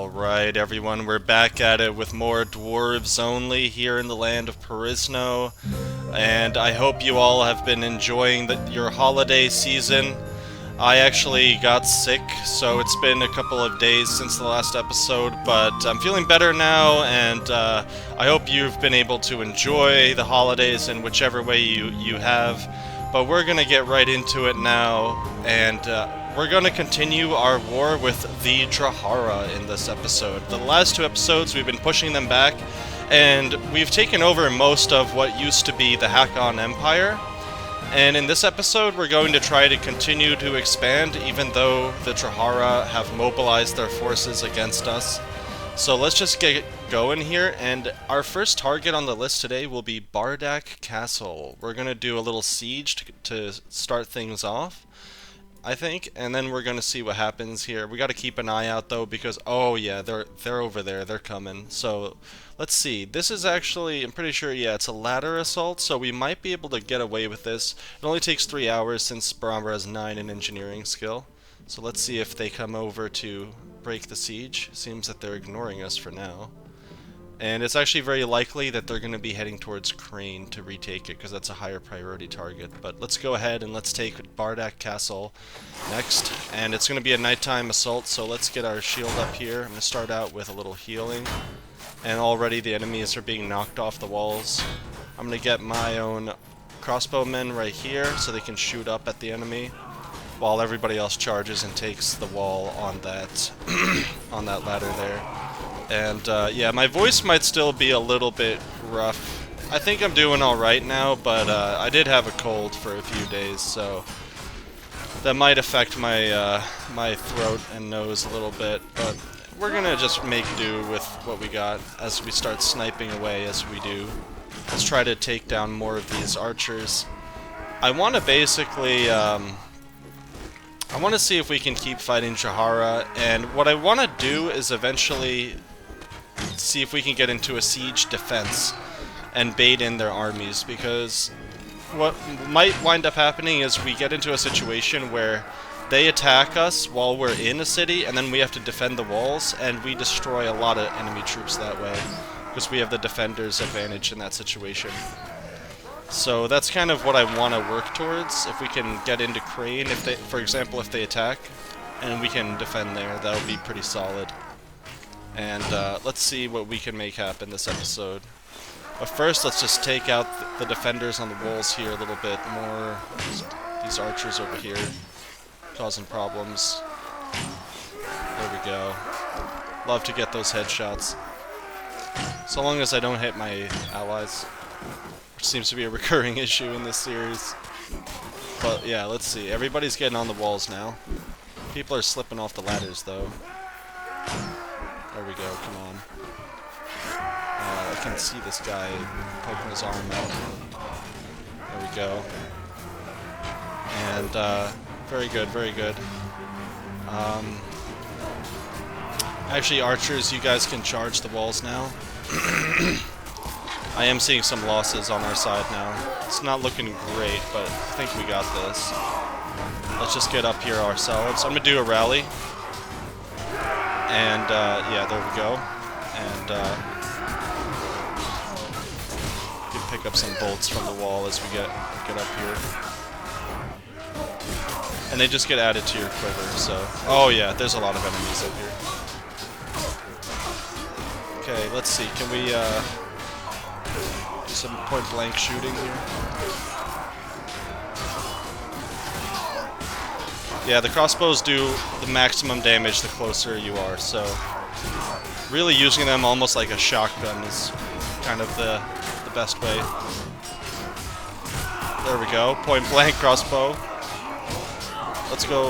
Alright everyone, we're back at it with more Dwarves Only here in the land of Perisno, and I hope you all have been enjoying your holiday season. I actually got sick, so it's been a couple of days since the last episode, but I'm feeling better now, and I hope you've been able to enjoy the holidays in whichever way you have. But we're gonna get right into it now, and we're going to continue our war with the Drahara in this episode. The last two episodes, we've been pushing them back, and we've taken over most of what used to be the Hakon Empire. And in this episode, we're going to try to continue to expand, even though the Drahara have mobilized their forces against us. So let's just get going here, and our first target on the list today will be Bardaq Castle. We're going to do a little siege to start things off, I think, and then we're gonna see what happens here. We gotta keep an eye out though, because oh yeah, they're over there, they're coming. So let's see. This is actually, I'm pretty sure, yeah, it's a ladder assault, so we might be able to get away with this. It only takes 3 hours since Brahma has 9 in engineering skill. So let's see if they come over to break the siege. Seems that they're ignoring us for now. And it's actually very likely that they're going to be heading towards Krain to retake it, because that's a higher priority target. But let's go ahead and let's take Bardaq Castle next. And it's going to be a nighttime assault, so let's get our shield up here. I'm going to start out with a little healing. And already the enemies are being knocked off the walls. I'm going to get my own crossbowmen right here, so they can shoot up at the enemy, while everybody else charges and takes the wall on that, on that ladder there. And yeah, my voice might still be a little bit rough. I think I'm doing alright now, but I did have a cold for a few days, so that might affect my my throat and nose a little bit. But we're gonna just make do with what we got as we start sniping away as we do. Let's try to take down more of these archers. I want to basically I want to see if we can keep fighting Drahara, and what I want to do is eventually see if we can get into a siege defense and bait in their armies, because what might wind up happening is we get into a situation where they attack us while we're in a city, and then we have to defend the walls, and we destroy a lot of enemy troops that way, because we have the defender's advantage in that situation. So that's kind of what I want to work towards. If we can get into Krain, if they, for example, if they attack, and we can defend there, that would be pretty solid. And let's see what we can make happen this episode. But first, let's just take out the defenders on the walls here a little bit more. These archers over here causing problems. There we go. Love to get those headshots. So long as I don't hit my allies, which seems to be a recurring issue in this series. But yeah, let's see. Everybody's getting on the walls now. People are slipping off the ladders though. There we go, come on. I can see this guy poking his arm out. There we go. And, very good, very good. Actually, archers, you guys can charge the walls now. I am seeing some losses on our side now. It's not looking great, but I think we got this. Let's just get up here ourselves. I'm gonna do a rally. And, yeah, there we go. And, you can pick up some bolts from the wall as we get up here. And they just get added to your quiver, so... Oh, yeah, there's a lot of enemies up here. Okay, let's see. Can we, do some point-blank shooting here? Yeah, the crossbows do the maximum damage the closer you are, so really using them almost like a shotgun is kind of the best way. There we go, point blank crossbow. Let's go.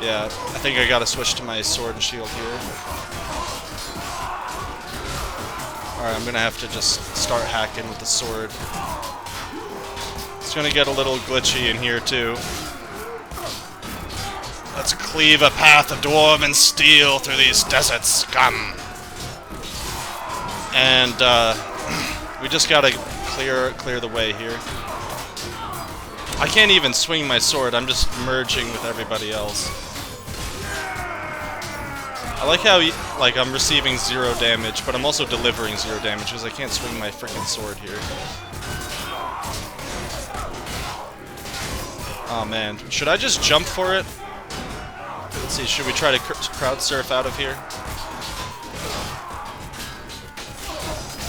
Yeah, I think I gotta switch to my sword and shield here. Alright, I'm gonna have to just start hacking with the sword. It's gonna get a little glitchy in here too. Let's cleave a path of dwarven steel through these deserts, scum! And we just gotta clear the way here. I can't even swing my sword, I'm just merging with everybody else. I like how, like, I'm receiving 0 damage, but I'm also delivering 0 damage because I can't swing my freaking sword here. Oh man, should I just jump for it? Let's see, should we try to crowd surf out of here?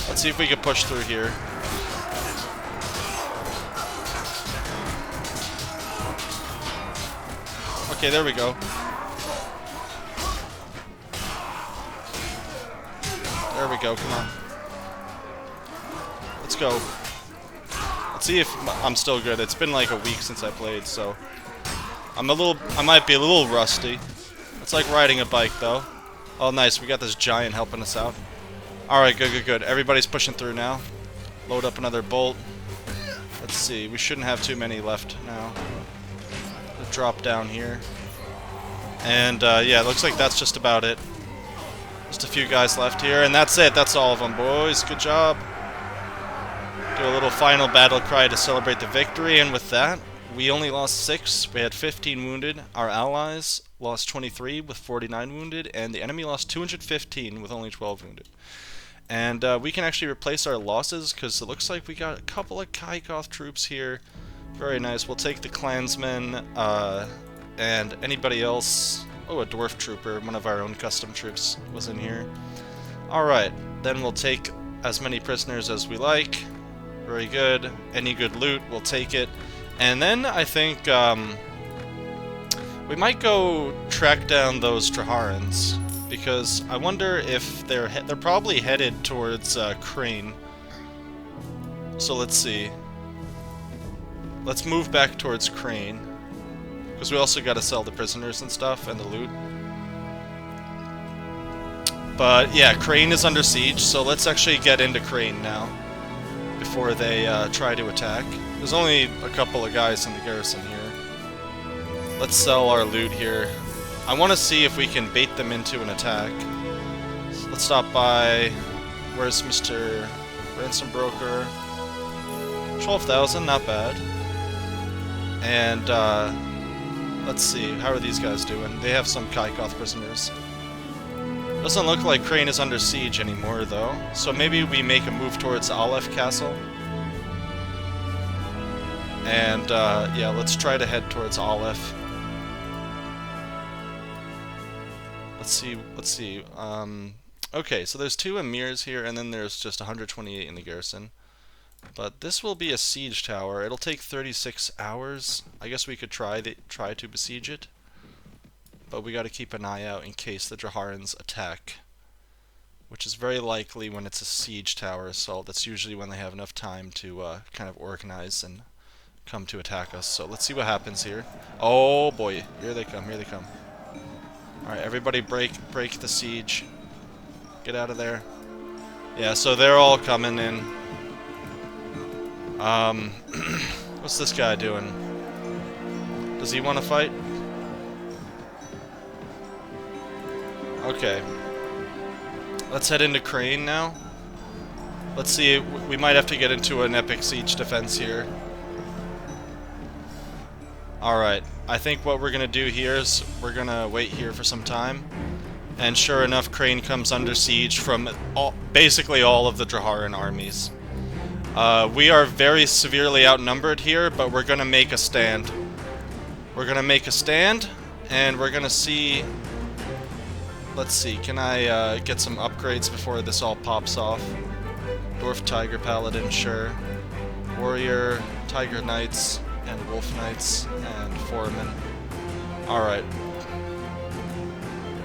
Let's see if we can push through here. Okay, there we go. There we go, come on. Let's go. Let's see if I'm still good. It's been like a week since I played, so I might be a little rusty. It's like riding a bike, though. Oh, nice, we got this giant helping us out. Alright, good, good, good. Everybody's pushing through now. Load up another bolt. Let's see, we shouldn't have too many left now. We'll drop down here. And, yeah, it looks like that's just about it. Just a few guys left here, and that's it. That's all of them, boys. Good job. Do a little final battle cry to celebrate the victory, and with that, we only lost 6. We had 15 wounded. Our allies lost 23 with 49 wounded, and the enemy lost 215 with only 12 wounded. And we can actually replace our losses, because it looks like we got a couple of Kai.C troops here. Very nice. We'll take the clansmen, and anybody else. Oh, a dwarf trooper, one of our own custom troops was in here. Alright, then we'll take as many prisoners as we like. Very good. Any good loot, we'll take it. And then I think we might go track down those Draharans, because I wonder if they're probably headed towards Krain. So let's see. Let's move back towards Krain, because we also got to sell the prisoners and stuff, and the loot. But yeah, Krain is under siege, so let's actually get into Krain now, before they try to attack. There's only a couple of guys in the garrison here. Let's sell our loot here. I want to see if we can bait them into an attack. So let's stop by... Where's Mr. Ransom Broker? 12,000, not bad. And, let's see, how are these guys doing? They have some Kai.C prisoners. Doesn't look like Krain is under siege anymore, though. So maybe we make a move towards Alef Castle. And, yeah, let's try to head towards Alef. Let's see, okay, so there's 2 emirs here, and then there's just 128 in the garrison. But this will be a siege tower. It'll take 36 hours. I guess we could try to besiege it. But we gotta keep an eye out in case the Draharans attack. Which is very likely when it's a siege tower assault. That's usually when they have enough time to kind of organize and come to attack us. So let's see what happens here. Oh boy, here they come, here they come. Alright, everybody break the siege. Get out of there. Yeah, so they're all coming in. What's this guy doing? Does he want to fight? Okay. Let's head into Krain now. Let's see, we might have to get into an epic siege defense here. Alright, I think what we're gonna do here is we're gonna wait here for some time. And sure enough, Krain comes under siege from basically all of the Draharan armies. We are very severely outnumbered here, but we're gonna make a stand. We're gonna make a stand, and we're gonna see... Let's see, can I get some upgrades before this all pops off? Dwarf Tiger Paladin, sure. Warrior, Tiger Knights, and Wolf Knights, and Foreman. Alright.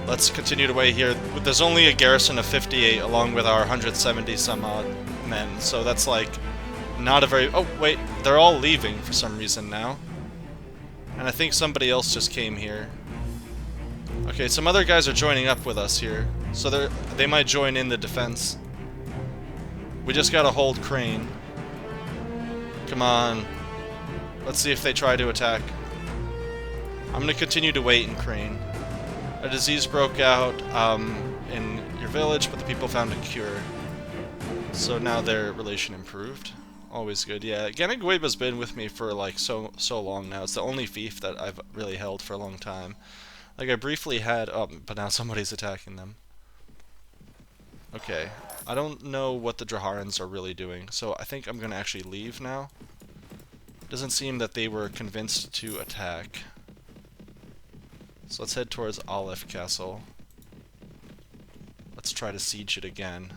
Let's continue to wait here. There's only a garrison of 58 along with our 170 some odd men, so that's like not a very... Oh, wait, they're all leaving for some reason now. And I think somebody else just came here. Okay, some other guys are joining up with us here, so they might join in the defense. We just gotta hold Krain. Come on. Let's see if they try to attack. I'm gonna continue to wait in Krain. A disease broke out in your village, but the people found a cure. So now their relation improved. Always good, yeah. Ganagweba's been with me for like so long now. It's the only fief that I've really held for a long time. Like, I briefly had... Oh, but now somebody's attacking them. Okay. I don't know what the Draharans are really doing, so I think I'm gonna actually leave now. Doesn't seem that they were convinced to attack. So let's head towards Alef Castle. Let's try to siege it again.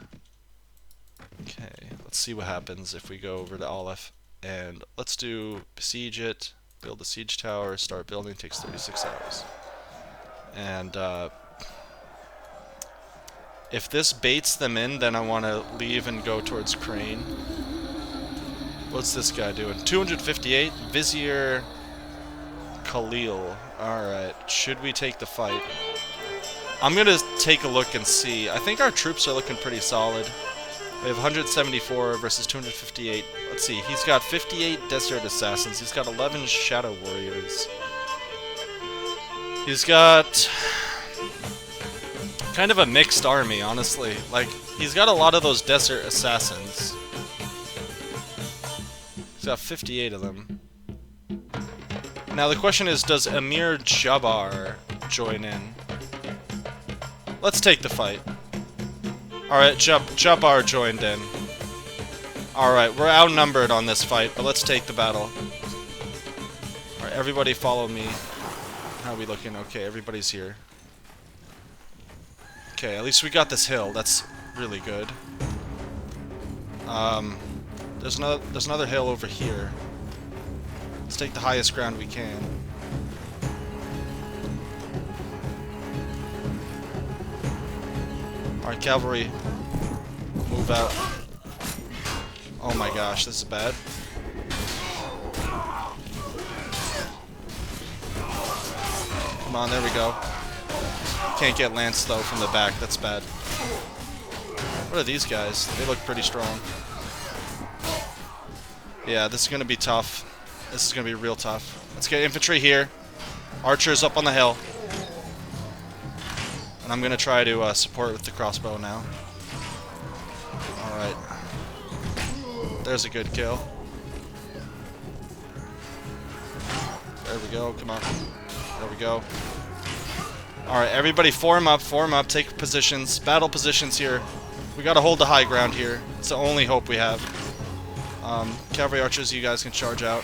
Okay, let's see what happens if we go over to Alef. And let's do besiege it, build a siege tower, start building, takes 36 hours. And if this baits them in, then I want to leave and go towards Krain. What's this guy doing? 258? Vizier Khalil. Alright, should we take the fight? I'm gonna take a look and see. I think our troops are looking pretty solid. We have 174 versus 258. Let's see, he's got 58 Desert Assassins. He's got 11 Shadow Warriors. He's got kind of a mixed army, honestly. Like, he's got a lot of those Desert Assassins. He's got 58 of them. Now the question is, does Emir Jabbar join in? Let's take the fight. Alright, Jabbar joined in. Alright, we're outnumbered on this fight, but let's take the battle. Alright, everybody follow me. How are we looking? Okay, everybody's here. Okay, at least we got this hill. That's really good. There's another hill over here. Let's take the highest ground we can. Alright, cavalry. Move out. Oh my gosh, this is bad. Come on, there we go. Can't get Lance, though, from the back. That's bad. What are these guys? They look pretty strong. Yeah, this is going to be tough. This is going to be real tough. Let's get infantry here. Archers up on the hill. And I'm going to try to support with the crossbow now. Alright. There's a good kill. There we go, come on. There we go. Alright, everybody form up, take positions, battle positions here. We gotta hold the high ground here. It's the only hope we have. Cavalry archers, you guys can charge out.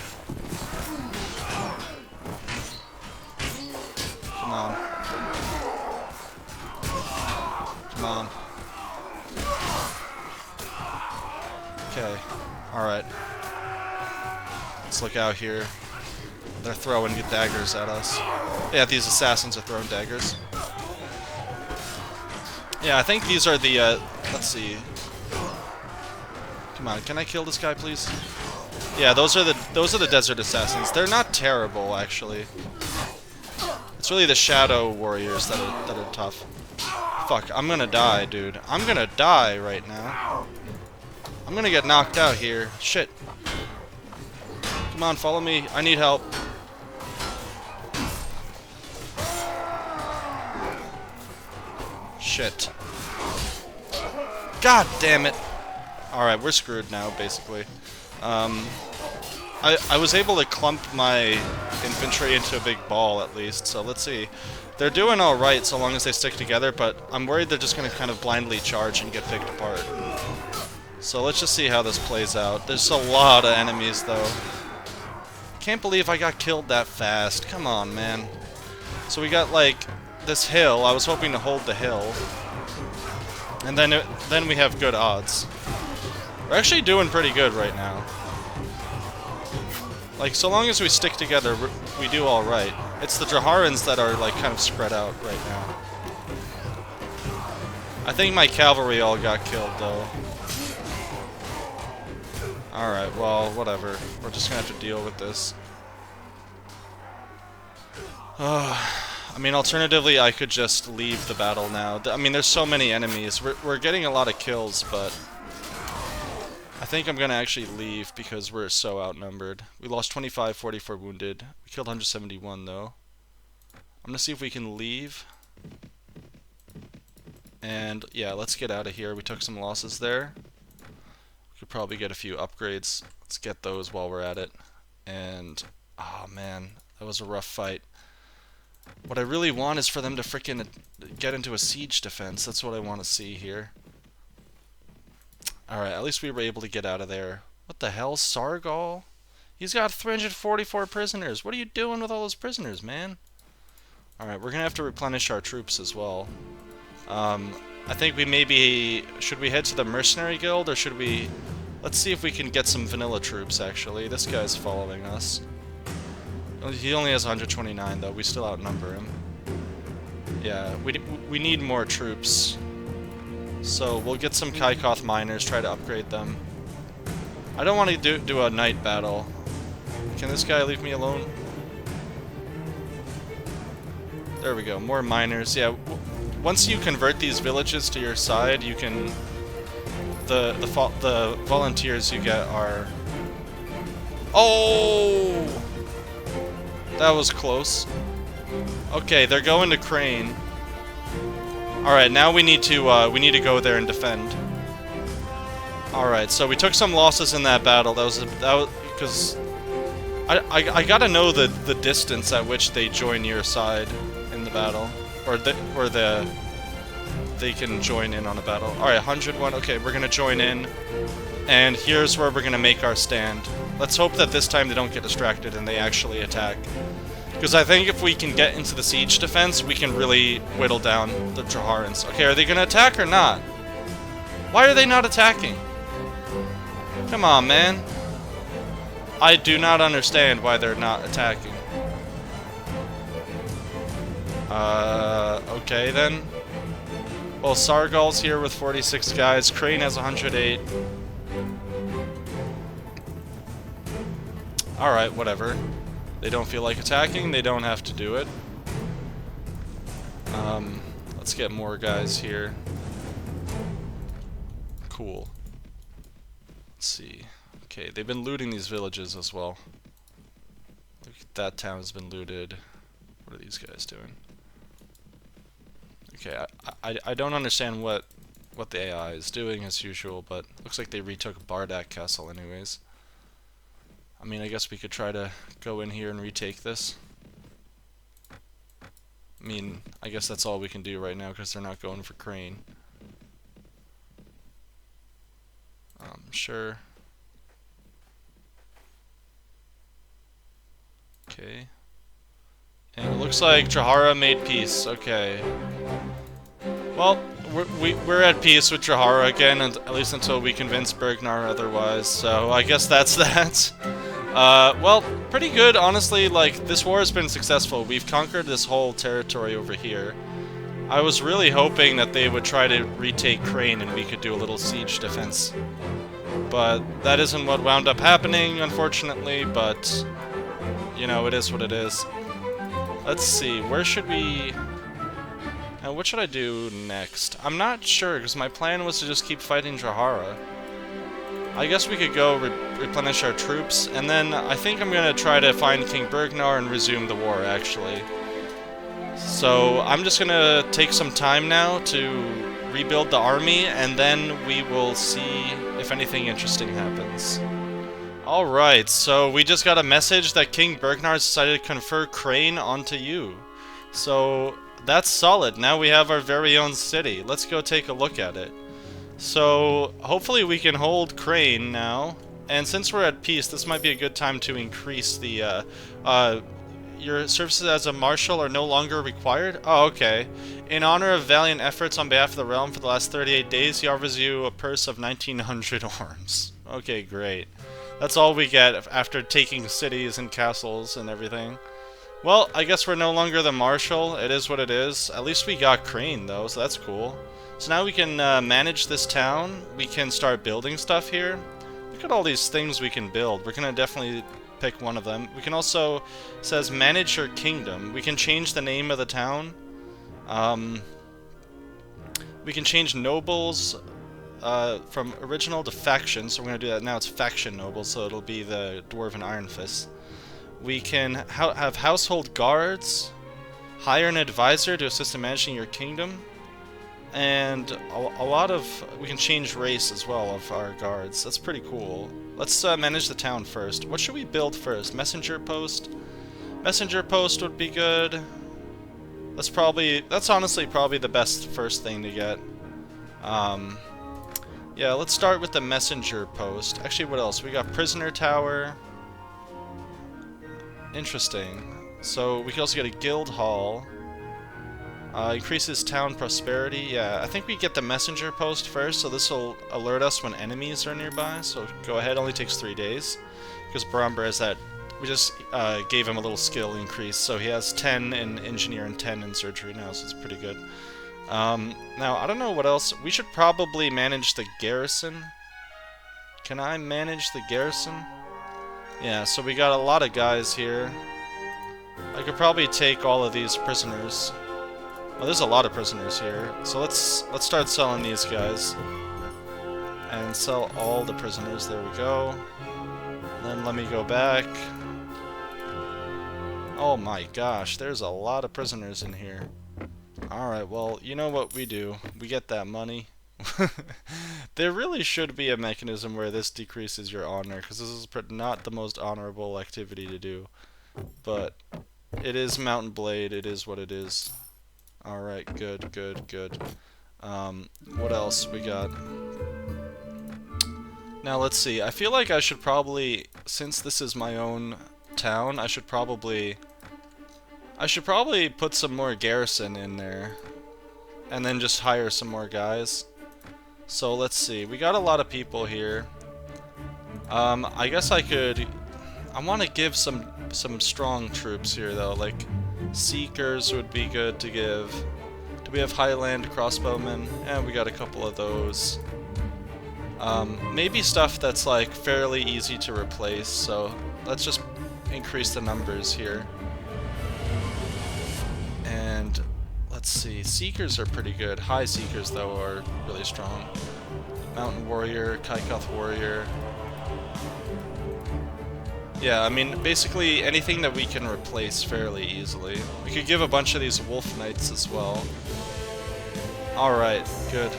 Come on. Come on. Okay. Alright. Let's look out here. They're throwing daggers at us. Yeah, these assassins are throwing daggers. Yeah, I think these are the, let's see. Come on, can I kill this guy, please? Yeah, those are the Desert Assassins. They're not terrible, actually. It's really the Shadow Warriors that are tough. Fuck, I'm gonna die, dude. I'm gonna die right now. I'm gonna get knocked out here. Shit. Come on, follow me. I need help. Shit. God damn it. Alright, we're screwed now, basically. I was able to clump my infantry into a big ball, at least, so let's see. They're doing alright so long as they stick together, but I'm worried they're just gonna kind of blindly charge and get picked apart. So let's just see how this plays out. There's a lot of enemies, though. Can't believe I got killed that fast. Come on, man. So we got, like, this hill. I was hoping to hold the hill. And then we have good odds. We're actually doing pretty good right now. Like, so long as we stick together, we do alright. It's the Draharans that are, like, kind of spread out right now. I think my cavalry all got killed, though. Alright, well, whatever. We're just gonna have to deal with this. I mean, alternatively, I could just leave the battle now. I mean, there's so many enemies. We're getting a lot of kills, but I think I'm gonna actually leave because we're so outnumbered. We lost 25, 44 wounded. We killed 171, though. I'm gonna see if we can leave. And, yeah, let's get out of here. We took some losses there. We could probably get a few upgrades. Let's get those while we're at it. And, oh man, that was a rough fight. What I really want is for them to frickin' get into a siege defense. That's what I want to see here. Alright, at least we were able to get out of there. What the hell, Sargal? He's got 344 prisoners. What are you doing with all those prisoners, man? Alright, we're gonna have to replenish our troops as well. I think we maybe... Should we head to the Mercenary Guild, or should we... Let's see if we can get some vanilla troops, actually. This guy's following us. He only has 129, though. We still outnumber him. Yeah, we need more troops. So we'll get some Kai-C miners, try to upgrade them. I don't want to do a night battle. Can this guy leave me alone? There we go, more miners. Yeah, once you convert these villages to your side, you can... The volunteers you get are... Oh! That was close. Okay, they're going to Krain. Alright, now we need to go there and defend. Alright, so we took some losses in that battle. That was because I gotta know the distance at which they join your side in the battle, or they can join in on a battle. Alright, 101. Okay, we're gonna join in, and here's where we're gonna make our stand. Let's hope that this time they don't get distracted and they actually attack. Because I think if we can get into the siege defense, we can really whittle down the Draharans. Okay, are they gonna attack or not? Why are they not attacking? Come on, man. I do not understand why they're not attacking. Okay then. Well, Sargal's here with 46 guys. Krain has 108. Alright, whatever. They don't feel like attacking, they don't have to do it. Let's get more guys here. Cool. Let's see. Okay, they've been looting these villages as well. Look, that town has been looted. What are these guys doing? Okay, I don't understand what the AI is doing as usual, but looks like they retook Bardaq Castle anyways. I mean, I guess we could try to go in here and retake this. I mean, I guess that's all we can do right now because they're not going for Krain. Sure. Okay. And it looks like Drahara made peace. Okay. Well, we're at peace with Drahara again, and at least until we convince Bergnar otherwise. So I guess that's that. Well, pretty good, honestly. Like, this war has been successful. We've conquered this whole territory over here. I was really hoping that they would try to retake Krain and we could do a little siege defense. But that isn't what wound up happening, unfortunately, but, you know, it is what it is. Let's see, where should we... Now, what should I do next? I'm not sure, because my plan was to just keep fighting Drahara. I guess we could go replenish our troops, and then I think I'm going to try to find King Bergnar and resume the war, actually. So, I'm just going to take some time now to rebuild the army, and then we will see if anything interesting happens. Alright, so we just got a message that King Bergnar decided to confer Krain onto you. So, that's solid. Now we have our very own city. Let's go take a look at it. So, hopefully we can hold Krain now. And since we're at peace, this might be a good time to increase the, your services as a marshal are no longer required? Oh, okay. In honor of valiant efforts on behalf of the realm for the last 38 days, he offers you a purse of 1,900 orms. Okay, great. That's all we get after taking cities and castles and everything. Well, I guess we're no longer the marshal. It is what it is. At least we got Krain, though, so that's cool. So now we can manage this town. We can start building stuff here. Look at all these things we can build. We're going to definitely pick one of them. We can also, it says, manage your kingdom. We can change the name of the town. We can change nobles from original to faction, so we're going to do that now. It's faction nobles, so it'll be the Dwarven Iron Fist. We can have household guards, hire an advisor to assist in managing your kingdom, and a lot of... we can change race as well of our guards. That's pretty cool. Let's manage the town first. What should we build first? Messenger post? Messenger post would be good. That's honestly probably the best first thing to get. Yeah, let's start with the messenger post. Actually, what else? We got prisoner tower. Interesting. So we can also get a guild hall. Increases town prosperity. Yeah, I think we get the messenger post first, so this will alert us when enemies are nearby. So go ahead, only takes 3 days. Because Baramber has that. We just gave him a little skill increase, so he has 10 in engineer and 10 in surgery now, so it's pretty good. Now, I don't know what else. We should probably manage the garrison. Can I manage the garrison? Yeah, so we got a lot of guys here. I could probably take all of these prisoners. Oh, there's a lot of prisoners here. So let's start selling these guys. And sell all the prisoners. There we go. Then let me go back. Oh my gosh, there's a lot of prisoners in here. Alright, well, you know what we do. We get that money. There really should be a mechanism where this decreases your honor, because this is not the most honorable activity to do. But it is Mountain Blade, it is what it is. Alright, good, good, good. What else we got? Now let's see, I feel like I should probably, since this is my own town, I should probably put some more garrison in there. And then just hire some more guys. So let's see, we got a lot of people here. I guess I want to give some strong troops here though, like Seekers would be good to give. Do we have Highland crossbowmen? Yeah, we got a couple of those. Maybe stuff that's like fairly easy to replace, so let's just increase the numbers here. And let's see, Seekers are pretty good. High Seekers though are really strong. Mountain Warrior, Kai.C Warrior. Yeah, I mean, basically anything that we can replace fairly easily. We could give a bunch of these Wolf Knights as well. Alright, good.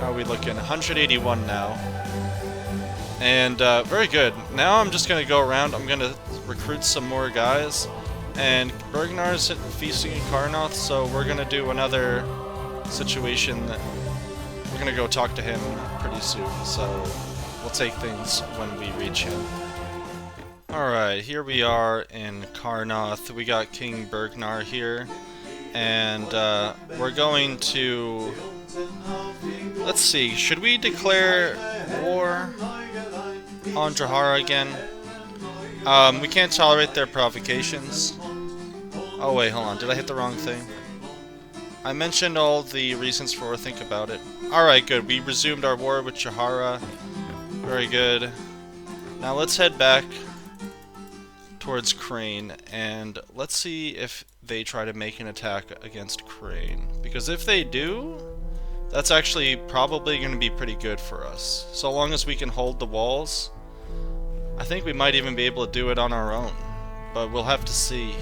How are we looking? 181 now. And, very good. Now I'm just gonna go around, I'm gonna recruit some more guys. And Bergnar's feasting in Karnoth, so we're gonna do another situation that... We're gonna go talk to him pretty soon, so... We'll take things when we reach him. Alright, here we are in Karnoth. We got King Bergnar here. And we're going to... Let's see, should we declare war on Drahara again? We can't tolerate their provocations. Oh wait, hold on, did I hit the wrong thing? I mentioned all the reasons for think about it. Alright, good, we resumed our war with Drahara. Very good. Now let's head back towards Krain, and let's see if they try to make an attack against Krain. Because if they do, that's actually probably going to be pretty good for us. So long as we can hold the walls, I think we might even be able to do it on our own. But we'll have to see.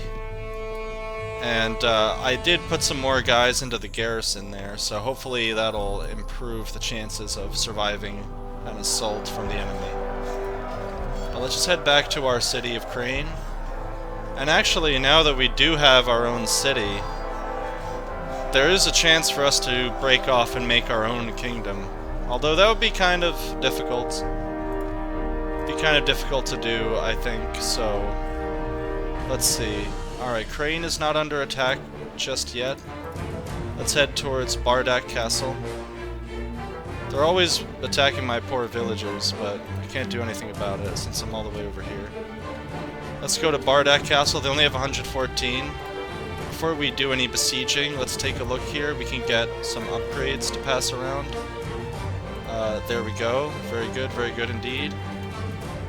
And I did put some more guys into the garrison there, so hopefully that'll improve the chances of surviving an assault from the enemy. But let's just head back to our city of Krain. And actually, now that we do have our own city, there is a chance for us to break off and make our own kingdom. Although that would be kind of difficult. Be kind of difficult to do, I think, so... Let's see. Alright, Krain is not under attack just yet. Let's head towards Bardaq Castle. They're always attacking my poor villagers, but I can't do anything about it since I'm all the way over here. Let's go to Bardaq Castle. They only have 114. Before we do any besieging, let's take a look here. We can get some upgrades to pass around. There we go. Very good indeed.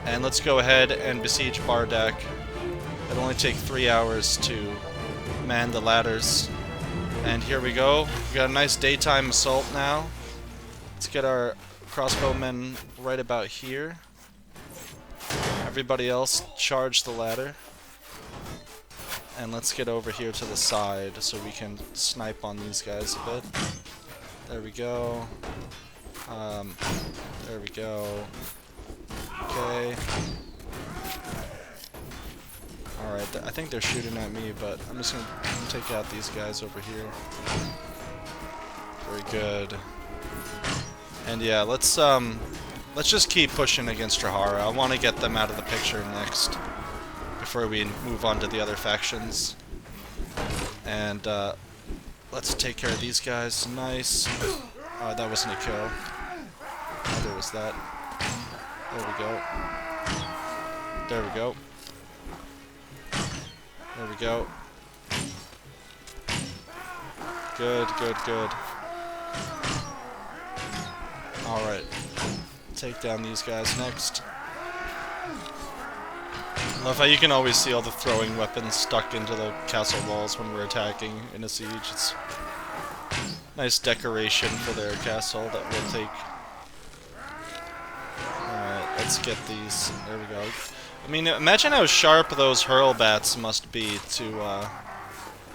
And let's go ahead and besiege Bardaq. It'll only take 3 hours to man the ladders. And here we go. We got a nice daytime assault now. Let's get our crossbowmen right about here. Everybody else charge the ladder. And let's get over here to the side so we can snipe on these guys a bit. There we go. There we go. Okay. Alright, I think they're shooting at me, but I'm just gonna take out these guys over here. Very good. And yeah, let's just keep pushing against Drahara. I want to get them out of the picture next, before we move on to the other factions. And let's take care of these guys. Nice. That wasn't a kill. Neither was that. There we go. There we go. There we go. Good, good, good. Alright. Take down these guys next. Love how you can always see all the throwing weapons stuck into the castle walls when we're attacking in a siege. It's nice decoration for their castle that we'll take. Alright, let's get these. There we go. I mean, imagine how sharp those hurl bats must be to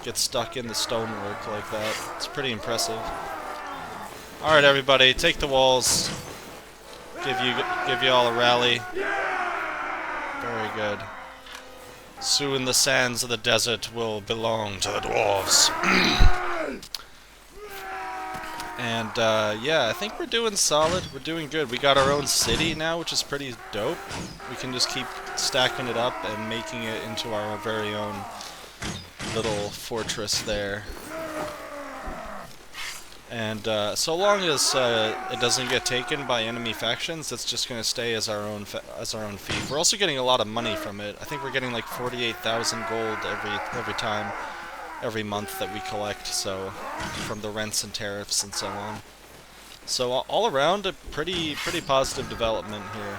get stuck in the stonework like that. It's pretty impressive. Alright everybody, take the walls. Give you all a rally. Very good. Soon the sands of the desert will belong to the dwarves. And yeah, I think we're doing solid. We're doing good. We got our own city now, which is pretty dope. We can just keep stacking it up and making it into our very own little fortress there. And so long as it doesn't get taken by enemy factions, it's just going to stay as our own fief. We're also getting a lot of money from it. I think we're getting like 48,000 gold every month that we collect. So from the rents and tariffs and so on. So all around a pretty positive development here.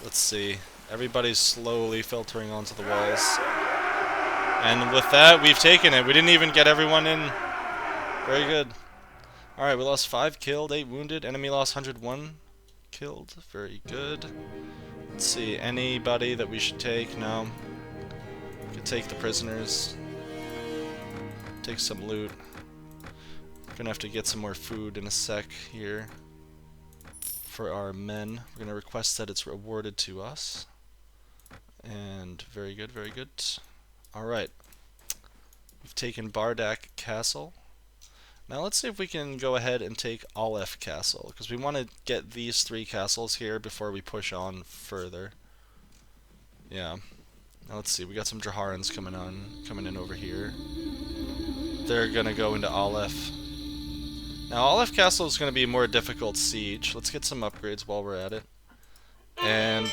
Let's see. Everybody's slowly filtering onto the walls. And with that, we've taken it. We didn't even get everyone in. Very good. Alright, we lost 5 killed, 8 wounded. Enemy lost 101 killed. Very good. Let's see, anybody that we should take? No. We could take the prisoners. Take some loot. We're gonna have to get some more food in a sec here for our men. We're gonna request that it's rewarded to us. And very good, very good. Alright. We've taken Bardaq Castle. Now let's see if we can go ahead and take Alef Castle, because we want to get these 3 castles here before we push on further. Yeah. Now let's see, we got some Draharans coming in over here. They're gonna go into Alef. Now Alef Castle is gonna be a more difficult siege. Let's get some upgrades while we're at it. And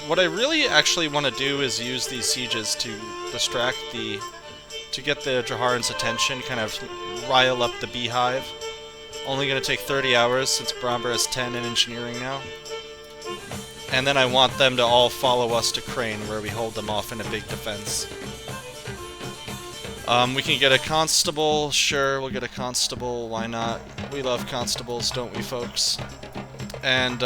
what I really actually want to do is use these sieges to distract to get the Draharans' attention, kind of rile up the beehive. Only going to take 30 hours since Bromber has 10 in engineering now. And then I want them to all follow us to Krain, where we hold them off in a big defense. We can get a constable, sure, we'll get a constable, why not? We love constables, don't we, folks? And,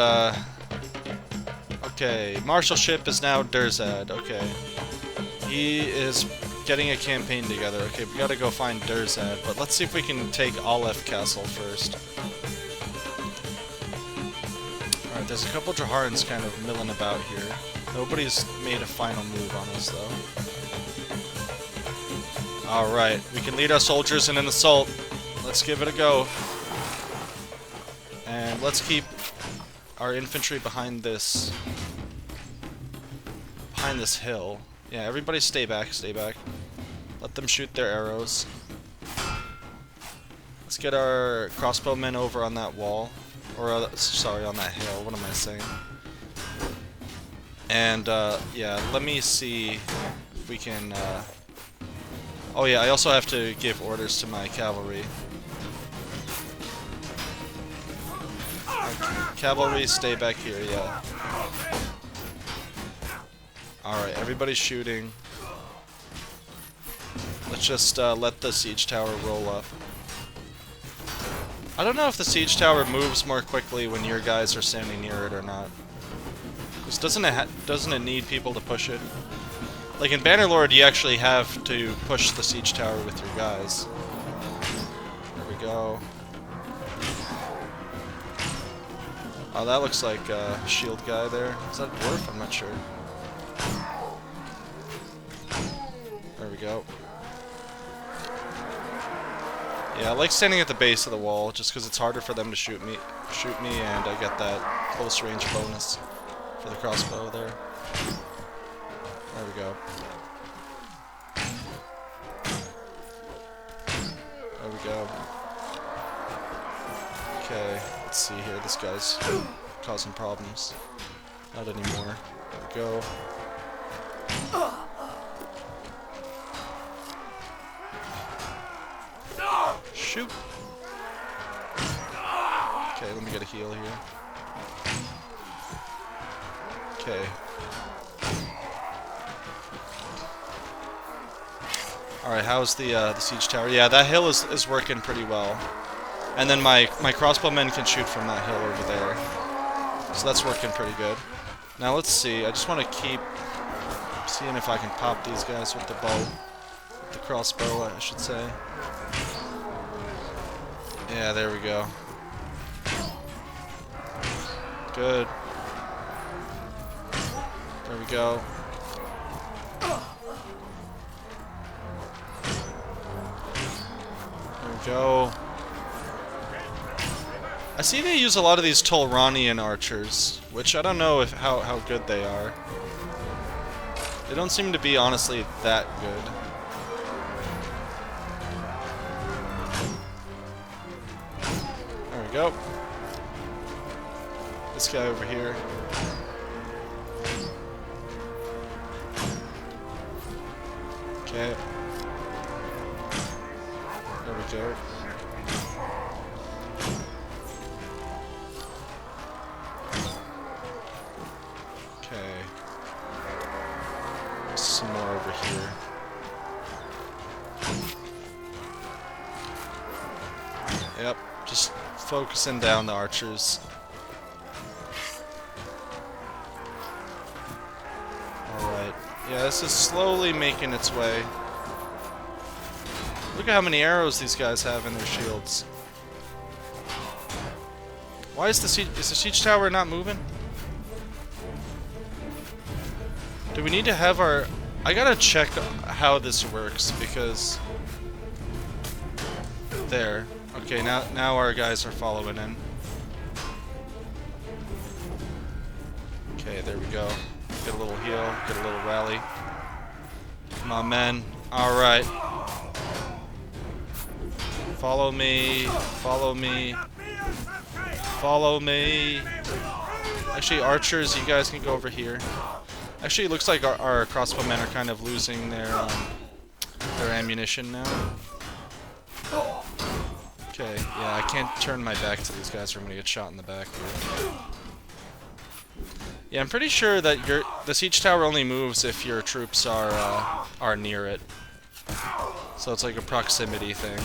okay, marshalship is now Durzad, okay. He is getting a campaign together. Okay, we gotta go find Durzad, but let's see if we can take Alef Castle first. Alright, there's a couple Draharans kind of milling about here. Nobody's made a final move on us, though. Alright, we can lead our soldiers in an assault. Let's give it a go. And let's keep our infantry behind this hill. Yeah, everybody stay back, stay back. Let them shoot their arrows. Let's get our crossbowmen over on that wall. Or, sorry, on that hill. What am I saying? And, yeah, let me see if we can, oh yeah, I also have to give orders to my cavalry. Okay. Cavalry, stay back here, yeah. Alright, everybody's shooting. Let's just let the siege tower roll up. I don't know if the siege tower moves more quickly when your guys are standing near it or not. Because doesn't it need people to push it? Like in Bannerlord, you actually have to push the siege tower with your guys. There we go. Oh, that looks like a shield guy there. Is that a dwarf? I'm not sure. we go. Yeah, I like standing at the base of the wall just because it's harder for them to shoot me, and I get that close range bonus for the crossbow there. There we go. There we go. Okay, let's see here. This guy's causing problems. Not anymore. There we go. Shoot! Okay, let me get a heal here. Okay. Alright, how's the siege tower? Yeah, that hill is working pretty well. And then my crossbowmen can shoot from that hill over there. So that's working pretty good. Now let's see, I just want to keep seeing if I can pop these guys with the bow. The crossbow, I should say. Yeah, there we go. Good. There we go. There we go. I see they use a lot of these Tolranian archers, which I don't know if how good they are. They don't seem to be honestly that good. There we go. This guy over here. Okay. There we go. Okay. Some more over here. Yep, just focusing down the archers. Alright. Yeah, this is slowly making its way. Look at how many arrows these guys have in their shields. Why is the siege tower not moving? Do we need to have our... I gotta check how this works, because... There. Okay, now our guys are following in. Okay, there we go. Get a little heal, get a little rally. Come on, men. Alright. Follow me. Follow me. Follow me. Actually, archers, you guys can go over here. Actually, it looks like our crossbowmen are kind of losing their ammunition now. Okay, yeah, I can't turn my back to these guys or I'm gonna get shot in the back here. Yeah, I'm pretty sure that the siege tower only moves if your troops are near it. So it's like a proximity thing.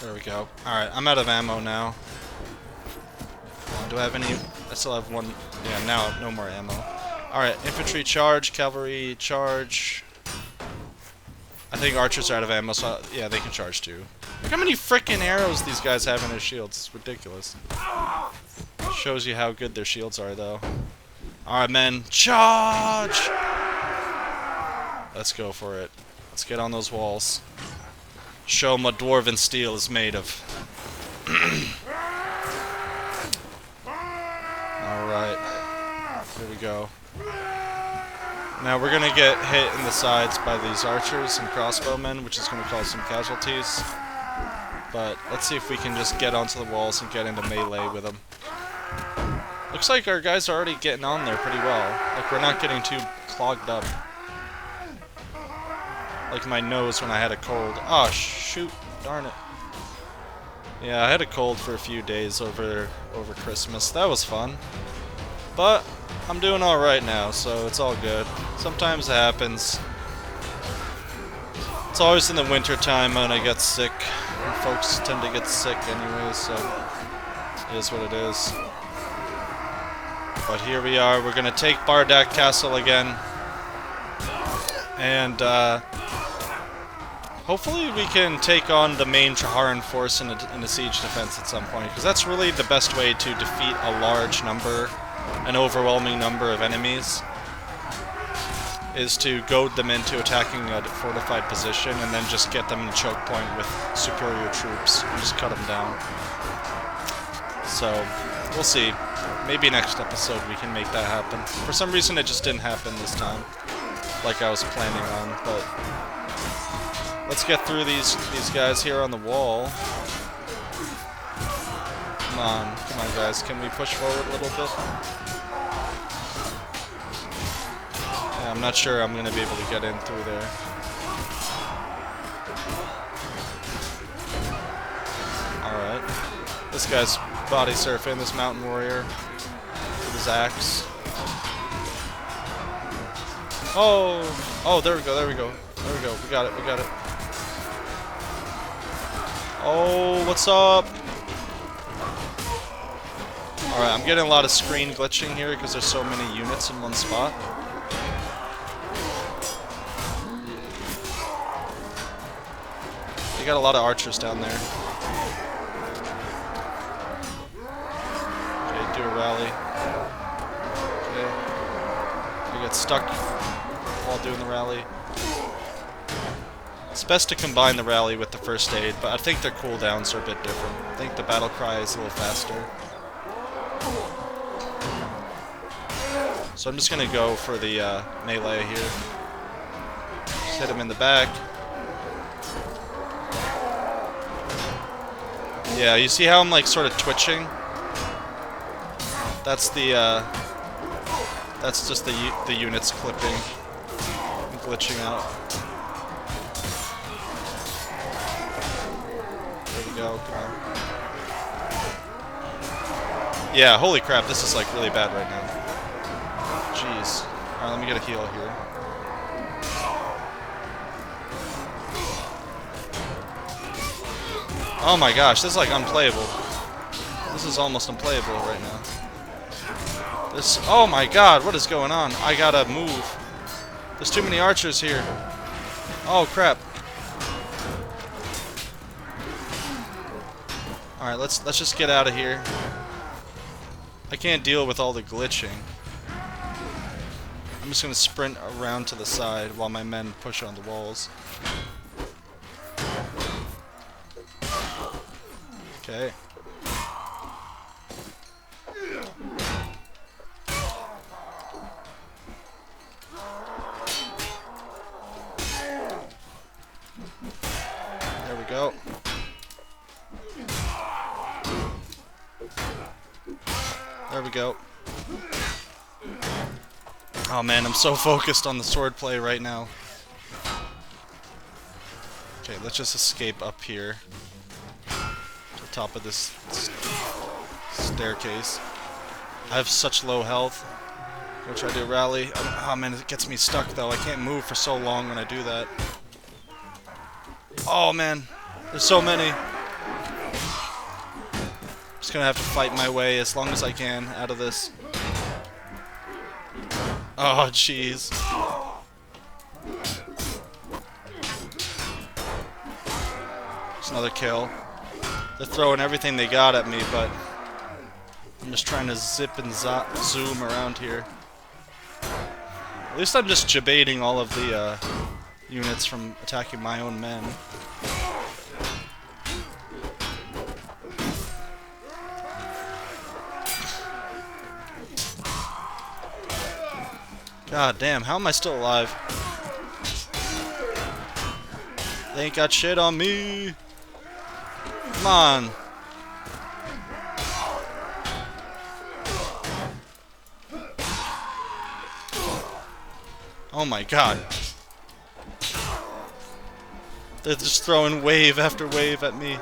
There we go. Alright, I'm out of ammo now. Do I have any? I still have one. Yeah, now no more ammo. Alright, infantry charge, cavalry charge. I think archers are out of ammo, so yeah, they can charge too. Look how many frickin' arrows these guys have in their shields. It's ridiculous. Shows you how good their shields are, though. Alright, men. Charge! Let's go for it. Let's get on those walls. Show them what dwarven steel is made of. Alright. Here we go. Now we're gonna get hit in the sides by these archers and crossbowmen, which is gonna cause some casualties. But let's see if we can just get onto the walls and get into melee with them. Looks like our guys are already getting on there pretty well. Like, we're not getting too clogged up. Like my nose when I had a cold. Oh, shoot. Darn it. Yeah, I had a cold for a few days over Christmas. That was fun. But I'm doing alright now, so it's all good. Sometimes it happens. It's always in the winter time when I get sick. And folks tend to get sick anyway, so it is what it is. But here we are. We're going to take Bardaq Castle again. And hopefully we can take on the main Draharan force in a siege defense at some point, because that's really the best way to defeat a large number an overwhelming number of enemies is to goad them into attacking a fortified position and then just get them in a choke point with superior troops and just cut them down. So, we'll see. Maybe next episode we can make that happen. For some reason it just didn't happen this time, like I was planning on, but let's get through these guys here on the wall. Come on guys, can we push forward a little bit? Yeah, I'm not sure I'm going to be able to get in through there. Alright. This guy's body surfing, this mountain warrior, with his axe. Oh, there we go, we got it. Oh, what's up? Alright, I'm getting a lot of screen glitching here because there's so many units in one spot. You got a lot of archers down there. Okay, do a rally. Okay. You get stuck while doing the rally. It's best to combine the rally with the first aid, but I think their cooldowns are a bit different. I think the battle cry is a little faster. So I'm just gonna go for the melee here. Just hit him in the back. Yeah, you see how I'm like sort of twitching? That's the that's just the units clipping and glitching out. There we go, come on. Yeah, holy crap, this is like really bad right now. Jeez. Alright, let me get a heal here. Oh my gosh, this is like unplayable. This is almost unplayable right now. This, oh my god, what is going on? I gotta move. There's too many archers here. Oh crap. Alright, let's just get out of here. I can't deal with all the glitching. I'm just gonna sprint around to the side while my men push on the walls. Okay. There we go. There we go. Oh man, I'm so focused on the swordplay right now. Okay, let's just escape up here. To the top of this staircase. I have such low health. Go try to do a rally. Oh man, it gets me stuck though. I can't move for so long when I do that. Oh man, there's so many. Just gonna have to fight my way as long as I can out of this. Oh jeez. Just another kill. They're throwing everything they got at me, but I'm just trying to zip and zoom around here. At least I'm just debating all of the units from attacking my own men. God damn, how am I still alive? They ain't got shit on me. Come on. Oh my god. They're just throwing wave after wave at me.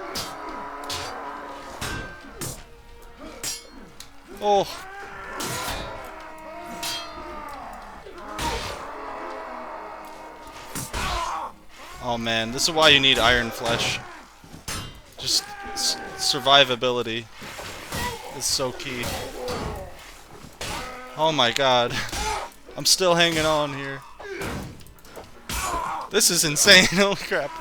Oh. Oh man, this is why you need Iron Flesh. Just survivability is so key. Oh my god. I'm still hanging on here. This is insane, holy crap.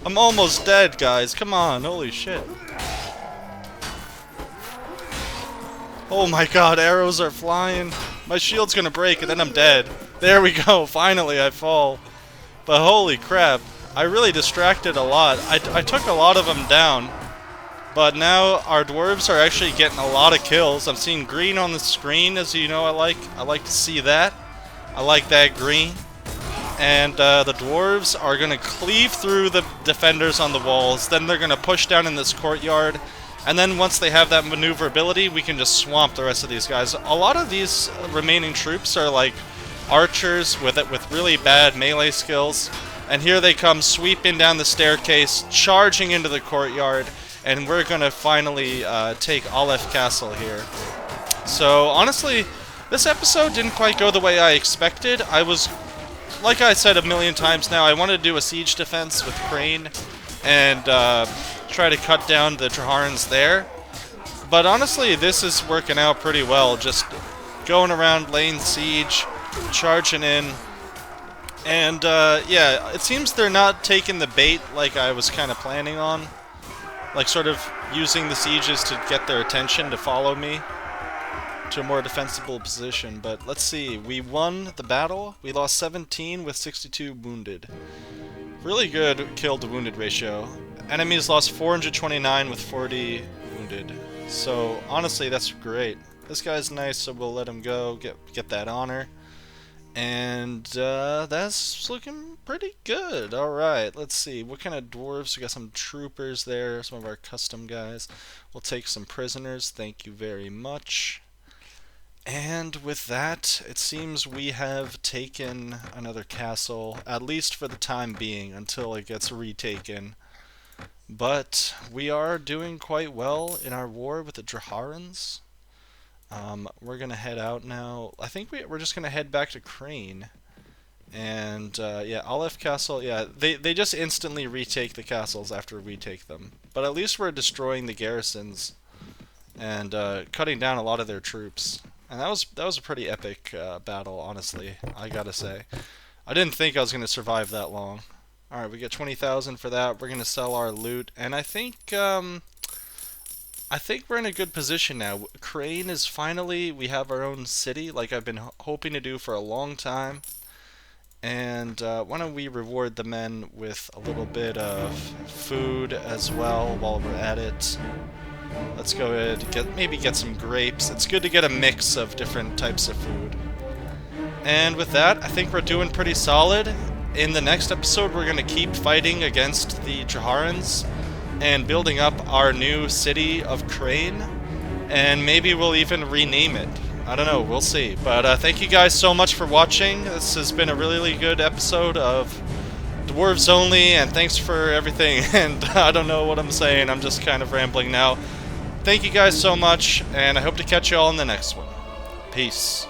I'm almost dead, guys. Come on, holy shit. Oh my god, arrows are flying. My shield's gonna break and then I'm dead. There we go, finally I fall. But holy crap, I really distracted a lot. I took a lot of them down. But now our dwarves are actually getting a lot of kills. I'm seeing green on the screen, as you know I like to see that. I like that green. And the dwarves are going to cleave through the defenders on the walls. Then they're going to push down in this courtyard. And then once they have that maneuverability, we can just swamp the rest of these guys. A lot of these remaining troops are like archers with really bad melee skills. And here they come sweeping down the staircase, charging into the courtyard. And we're going to finally take Alef Castle here. So honestly, this episode didn't quite go the way I expected. Like I said a million times now, I wanted to do a siege defense with Krain and try to cut down the Draharans there. But honestly, this is working out pretty well. Just going around laying siege, charging in. And yeah, it seems they're not taking the bait like I was kind of planning on. Like sort of using the sieges to get their attention to follow me to a more defensible position. But let's see, we won the battle. We lost 17 with 62 wounded. Really good killed to wounded ratio. Enemies lost 429 with 40 wounded. So honestly, that's great. This guy's nice, so we'll let him go, get that honor. And that's looking pretty good. Alright, let's see. What kind of dwarves? We got some troopers there, some of our custom guys. We'll take some prisoners. Thank you very much. And with that, it seems we have taken another castle, at least for the time being, until it gets retaken. But we are doing quite well in our war with the Draharans. We're gonna head out now. I think we're just gonna head back to Krain. And yeah, Alef Castle, yeah, they just instantly retake the castles after we take them. But at least we're destroying the garrisons and cutting down a lot of their troops. And that was a pretty epic battle, honestly, I gotta say. I didn't think I was gonna survive that long. Alright, we get 20,000 for that. We're gonna sell our loot, and I think we're in a good position now. Krain is finally, we have our own city, like I've been hoping to do for a long time. And why don't we reward the men with a little bit of food as well while we're at it. Let's go ahead and maybe get some grapes. It's good to get a mix of different types of food. And with that, I think we're doing pretty solid. In the next episode, we're going to keep fighting against the Draharans and building up our new city of Krain, and maybe we'll even rename it. I don't know, we'll see. But thank you guys so much for watching. This has been a really good episode of Dwarves Only, and thanks for everything. And I don't know what I'm saying, I'm just kind of rambling now. Thank you guys so much, and I hope to catch you all in the next one. Peace.